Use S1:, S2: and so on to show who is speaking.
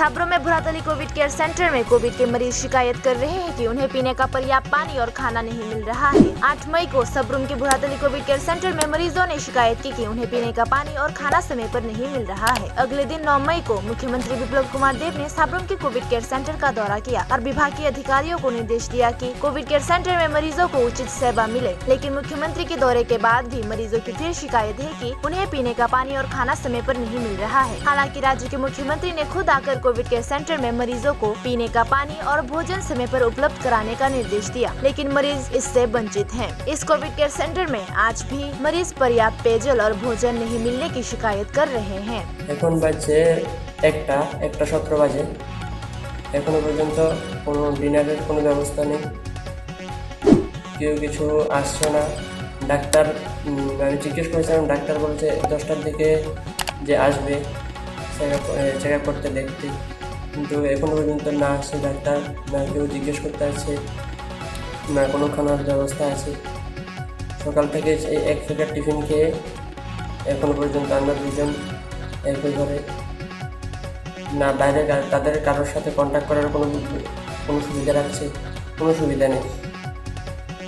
S1: साब्रो में भुरातली Covid care centre में Covid के मरीज शिकायत कर रहे हैं कि उन्हें पीने का पर्याप्त पानी और खाना नहीं मिल रहा है। 8 मई को सबरूम के भुरातली कोविड केयर सेंटर में मरीजों ने शिकायत की कि उन्हें पीने का पानी और खाना समय पर नहीं मिल रहा है। अगले दिन 9 मई को मुख्यमंत्री विप्लव कुमार देव ने साब्रुम के कोविड केयर सेंटर का दौरा किया और विभागीय अधिकारियों को निर्देश दिया कि कोविड केयर सेंटर में मरीजों को उचित सेवा मिले। लेकिन मुख्यमंत्री के दौरे के बाद भी मरीजों की फिर शिकायत है कि उन्हें पीने का पानी और खाना समय पर नहीं मिल रहा है। हालांकि राज्य के मुख्यमंत्री ने खुद आकर कोविड केयर सेंटर में मरीजों को पीने का पानी और भोजन समय पर उपलब्ध कराने का निर्देश दिया, लेकिन मरीज इससे वंचित हैं। इस कोविड केयर सेंटर में आज भी मरीज पर्याप्त पेयजल और भोजन नहीं मिलने की शिकायत कर रहे हैं।
S2: এখন বাজে একটা 17 বাজে, এখনো পর্যন্ত কোনো ডিনারের কোনো ব্যবস্থা নেই, কেউ কিছু আসছে না। ডাক্তার আমি জিজ্ঞেস করেছিলাম, ডাক্তার বলছে 10টার দিকে যে আসবে চেক আপ করতে দেখতে, কিন্তু এখনো পর্যন্ত না আসছে ডাক্তার, না কেউ জিজ্ঞেস করতে আসছে, না কোনো খানার ব্যবস্থা আছে। সকাল থেকে এক প্যাকেট টিফিন খেয়ে এখনো পর্যন্ত আমরা দুজন একই ঘরে, না বাইরে তাদের কারোর সাথে কন্ট্যাক্ট করার কোনো সুবিধা রাখছে, কোনো সুবিধা নেই।